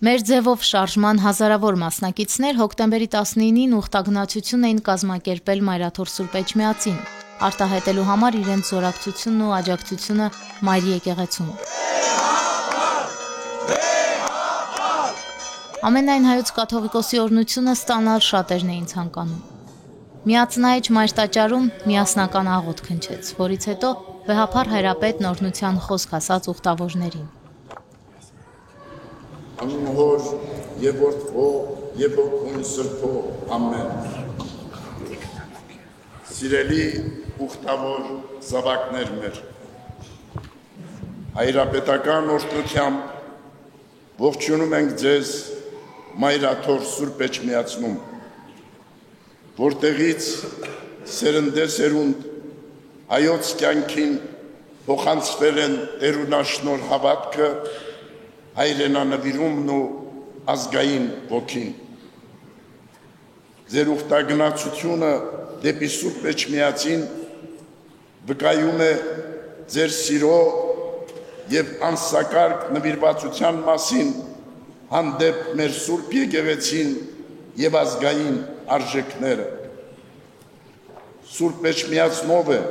Մեր ձևով շարժման հազարավոր մասնակիցներ հոկտեմբերի 19-ին ուխտագնացություն էին կազմակերպել Մայրաթոր Սուրբ Էջմիածին, արտահայտելու համար իրենց զորակցությունն ու աջակցությունը Մայրի եկեղեցուն։ Ամենայն հայոց կաթողիկոսի օրհնությունը ստանալ շատերն էին ցանկանում։ Միածնայիչ Մայր տաճարում միասնական աղոթք հնչեց, որից հետո վեհափառ հայրապետն օրհնության խոսք ասաց ուխտավորներին։ Անունհոր եւ Որդու եւ Հոգու Սրբո ամեն։ Սիրելի ուխտավոր զավակներ մեր, հայրապետական օրհնությամբ ողջունում ենք ձեզ Մայրաթոր Սուրբ Էջմիածնում, որտեղից սերնդեսերունդ հայոց կյանքին փոխանցվել են տերունաշնոր հավատքը, հայրենանվիրումն ու ազգային ոգին։ Ձեր ուխտագնացությունը դեպի Սուրբ Էջմիածին վկայում է ձեր սիրո եւ անսակարգ նվիրվածության մասին հանդեպ մեր Սուրբ Եկեղեցին եւ ազգային արժեքները։ Սուրբ Էջմիածնով է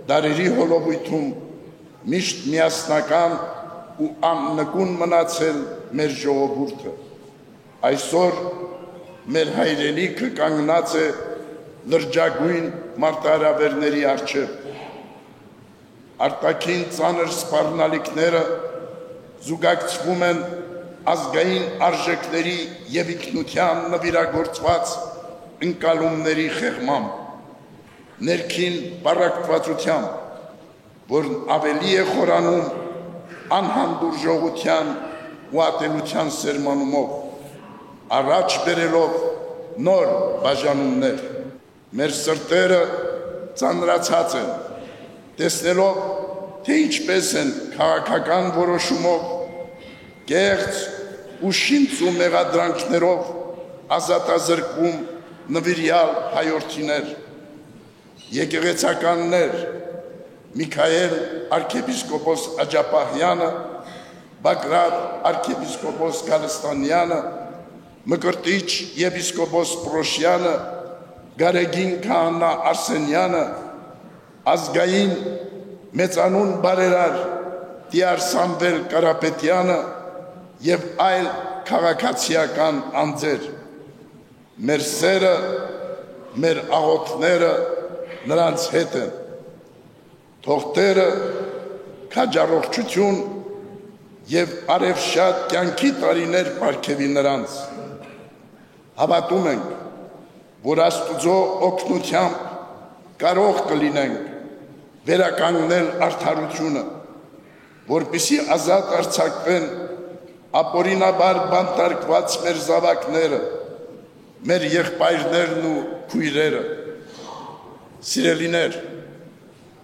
դարերի հոլովույթում միշտ միասնական ու աննկուն մնացել մեր ժողովուրդը։ Այսօր մեր հայրենիքը կանգնած է լրջագույն մարտահրավերների առջև։ Արտաքին ծանր սպառնալիքները զուգակցվում են ազգային արժեքների եւ ինքնության նվիրագործված ընկալումների խեղմամբ, ներքին պառակտվածությամբ, որն ավելի է խորանում անհանդուրժողության ու ատելության սերմանումով, առաջ բերելով նոր բաժանումներ։ Մեր սրտերը ծանրացած են, տեսնելով, թե ինչպես են քաղաքական որոշումով, կեղծ ու շինց ու մեղադրանքներով ազատազրկվում նվիրյալ հայորդիներ, եկեղեցականներ, Միքայել arczepiskopos Աջապահյանը, Բագրատ arczepiskopos Գալստանյանը, Մկրտիչ եպիսկոպոս Պրոշյանը, Գարեգին քահանա Արսենյանը, ազգային մեծանուն բարերար Տիար Սամվել Կարապետյանը եւ այլ քաղաքացիական անձեր։ Մեր սերը, մեր աղոթները նրանց հետ են։ Թող Տերը քաջառողջություն եւ արևշատ կյանքի տարիներ պարգևի նրանց։ Հավատում ենք, որ Աստուծո օգնությամբ կարող կլինենք վերականգնել արդարությունը, որպեսզի ազատ արձակվեն ապօրինաբար բանտարկված մեր զավակները, մեր եղբայրներն ու քույրերը։ Սիրելիներ,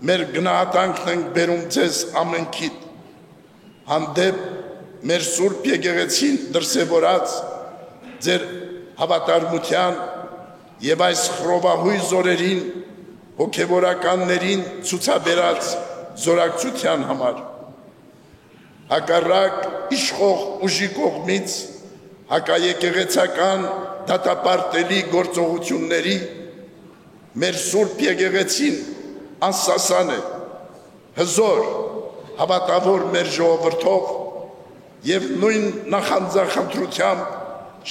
մեր գնահատանքն ենք բերում ձեզ ամենքիդ, հանդեպ մեր Սուրբ Եկեղեցին դրսևորած ձեր հավատարմության եւ այս խռովահույս օրերին հոգեվորականներին ցուցաբերած զորակցության համար։ Հակառակ իշխող ուժի կողմից հակաեկեղեցական դատապարտելի գործողությունների մեր Սուրբ Եկեղեցին անսասան է, հզոր, հավատավոր մեր ժողովրդով եւ նույն նախանձախնդրությամբ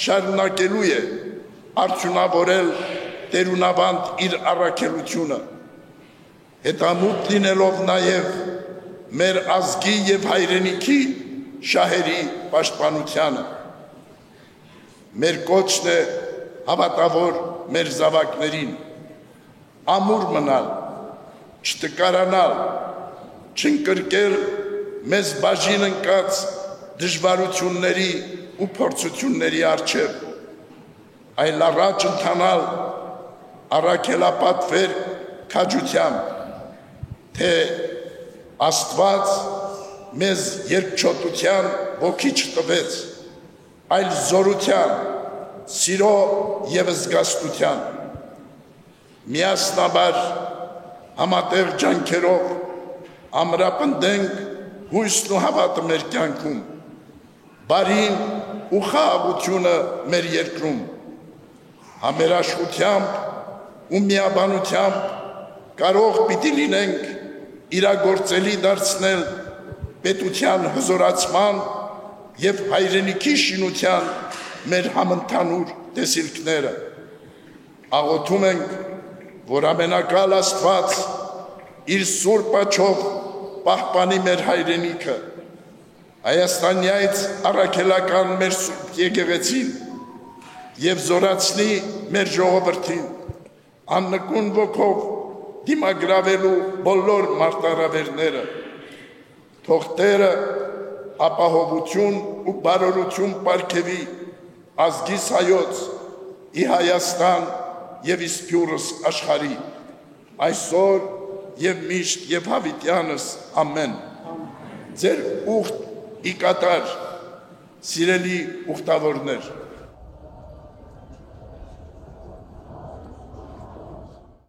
շարունակելու է արդյունավորել տերունավանդ իր առաքելությունը, հետամուտ լինելով նաեւ մեր ազգի եւ հայրենիքի շահերի պաշտպանությանը։ Մեր կոչն է հավատավոր մեր զավակներին ամուր մնալ, չտկարանալ, չընկրկել մեզ բաժին ընկած դժվարությունների ու փորձությունների առջև, այլ առաջ ընթանալ առաքելապատվեր քաջությամբ, թե Աստված մեզ երկչոտության ոգի չտվեց, այլ զորության, սիրո եւ զգաստության։ Միասնաբար համատեղ ջանքերով ամրապնդենք հույսն ու հավատը մեր կյանքում, բարին ու խաղաղությունը մեր երկրում։ Համերաշխությամբ ու միաբանությամբ կարող պիտի լինենք իրագործելի դարձնել պետության հզորացման և հայրենիքի շինության մեր համընդհանուր տեսիլքները։ Աղոթում ենք, որ ամենակալ Աստված իր սուրբ աչքով պահպանի մեր հայրենիքը, Հայաստանյայց առաքելական մեր սուրբ եկեղեցին և զորացնի մեր ժողովրդին, աննկուն ոգով դիմագրավելու բոլոր մարտահրավերները, թող Տերը ապահովություն ու բարօրություն պարգևի ազգիս հայոց, ի Հայաստան և իսպյուրս աշխարհի, այսօր և միշտ և հավիտյանս, ամեն։ Ձեր ուխտ ի կատար, սիրելի ուխտավորներ,